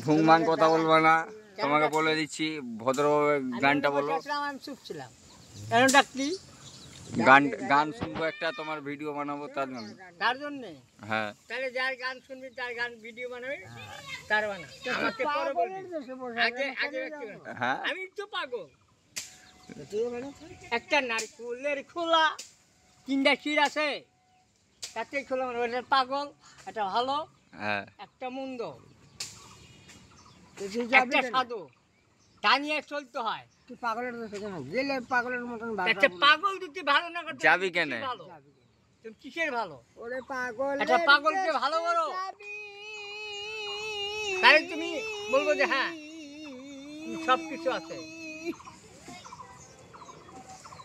ভুংভাং কথা বলবো না, তোমাকে বলে দিচ্ছি ভদ্রভাবে গানটা বলো। আমি চুপ ছিলাম, কেন ডাকলি? গান শুনবো একটা, তোমার ভিডিও বানাবো তার জন্য। তার জন্য? হ্যাঁ। তাহলে যার গান শুনবি তার গান ভিডিও বানাবে, তার বানা। হ্যাঁ আমি তো পাগল। একটা নারকুলের খোলা 3টা শির আছে, তাতে খোলা মানে ওটা পাগল, একটা ভালো, একটা মন্দ, একটা সাধু, তা নিয়ে চলতে হয়। পাগলের গেলে পাগলের মতন পাগল যদি ভালো না করতে যাবি কেন? তুমি কিসের ভালো? ওরে পাগল, একটা পাগলকে ভালো করো, তাহলে তুমি বলবো যে হ্যাঁ সবকিছু আছে।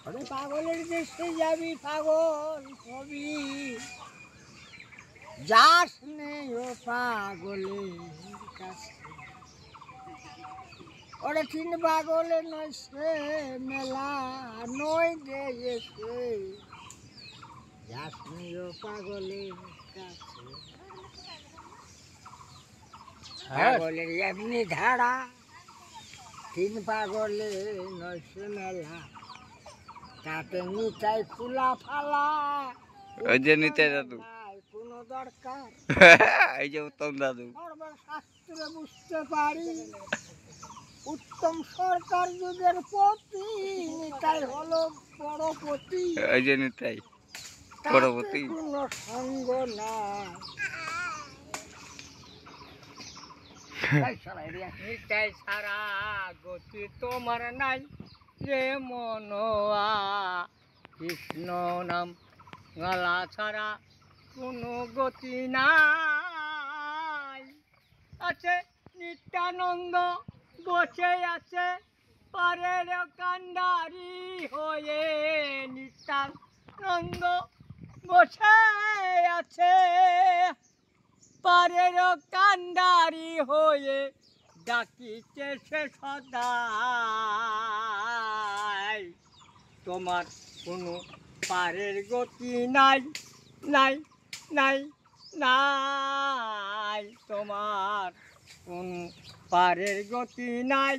ওরে পাগলের দেশে যাবি, পাগল হবি, যাস নে ও পাগলের কাছে। ওরে 3 পাগলে নয় সে মেলা নয় দেশে, যাস নে ও পাগলের কাছে। পাগলের এমনি ধারা, 3 পাগলে নয় সে মেলা, তাতে নিতাই খোলা ফালা। ওই যে নিতাই দাদু, কোনো দরকার এই যে উত্তম দাদু, সর্বশাস্ত্রে বুঝতে পারি উত্তম সরকার যুগের পতি, নিতাই হলো বড়পতি। এই যে নিতাই বড়পতি, কোনো সঙ্গ নাই। নিতাই সারা গতি তোমার নাই রে মনোয়া, কৃষ্ণ নাম গালা ছাড়া কোনো গতি নাই। আছে নিত্যানন্দ বসে আছে পারের কান্ডারি হয়ে, নিত্যানন্দ বসে আছে পারের কান্ডারি হয়ে, ডাকিতে সে সদাই। তোমার কোনো পারের গতি নাই, নাই নাই নাই, তোমার কোন পারের গতি নাই।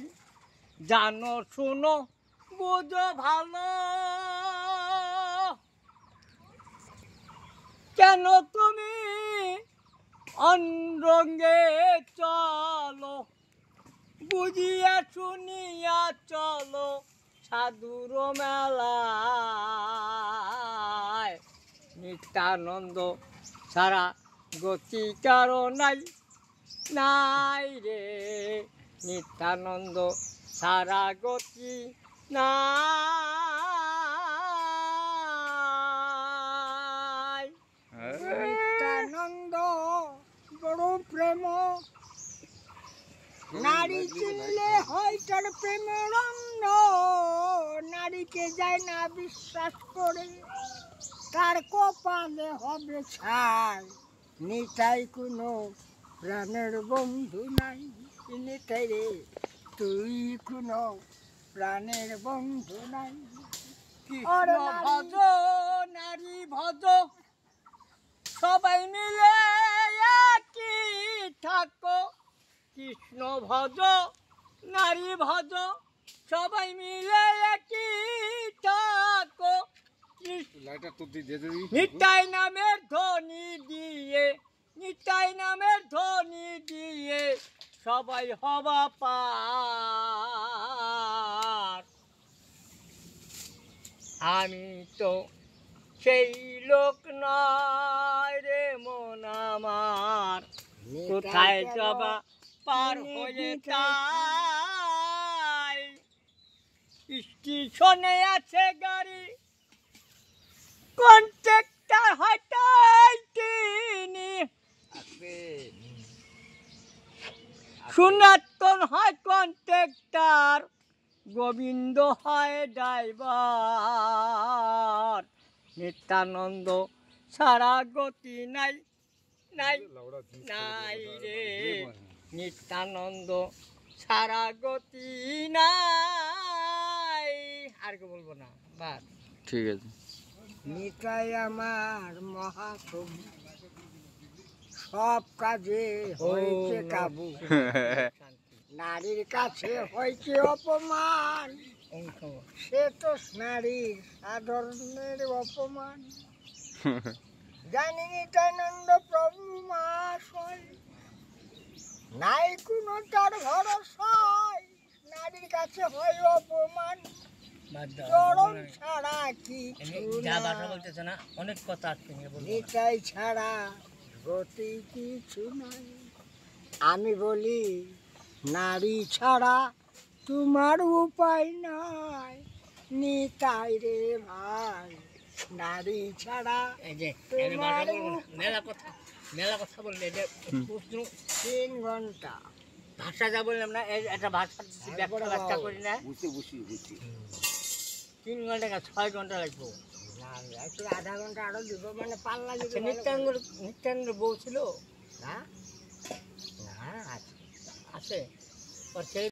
জানো শুনো বুঝো ভালো, কেন তুমি অনরঙ্গে চলো, বুঝিয়া শুনিয়া চলো সাধুর মেলায়। নিত্যানন্দ সারা গতি কারো নাই, নাই রে নিত্যানন্দ সারা গতি নাই। নিত্যানন্দ বড় প্রেম, নারী চিনলে হয় তার প্রেমের অন্য, নারীকে যায় না বিশ্বাস করে, তার কপালে হবে ছাই। নিতাই কোনো প্রাণের বন্ধু নাই, নিতাই রে তুই কোনো প্রাণের বন্ধু নাই। কৃষ্ণ ভজ নারী ভজ সবাই মিলে একই থাকো, কৃষ্ণ ভজ নারী ভজ সবাই মিলে একই থাকো। নিতাই নামের ধ্বনি দিয়ে, নিতাই নামের ধ্বনি দিয়ে সবাই হবা পার। আমি তো সেই লোক নয় রে মন আমার, কোথায় যাবা পার হয়ে তাই। স্টেশনে আছে গাড়ি, কন্ট্রাক্টর হটাই তিনি, সনাতন হয় কন্ট্রাক্টর, গোবিন্দ হয় ড্রাইভার। নিত্যানন্দ সারা গতি নাই, নাই নাই রে নিত্যানন্দ সারা গতি নাই। আর কে বলবো না, বাস ঠিক আছে। নিতাই আমার মহাপ্রভু, সব কাজে হয়েছে কাবু, নারীর কাছে হয়েছে অপমান, সে তো নারীর সাধারণের অপমান। জানি নিত্যানন্দ প্রভু মহাশয়, নাই কোনো তার ভরসায়, নারীর কাছে হয় অপমান, চরণ ছাড়া কিছু না, অনেক কথা আছে নিতাই ছাড়া গতি কিছু নাই। আমি বলি নারী ছাড়া তোমার উপায় নাই, নিতাই রে ভাই, নারী ছাড়া তোমার মেলা কথা বললে 3 ঘন্টা ভাষা যা বললাম না, একটা ভাষা ব্যাখ্যা করি না, বুঝছি বুঝছি বুঝছি 3 ঘন্টা 6 ঘন্টা লাগবো। না একটু আধা ঘন্টা আরো দিব, মানে পাল্লা দিব। নিত্যানন্দ বউ ছিল না আছে, ওর ছেলে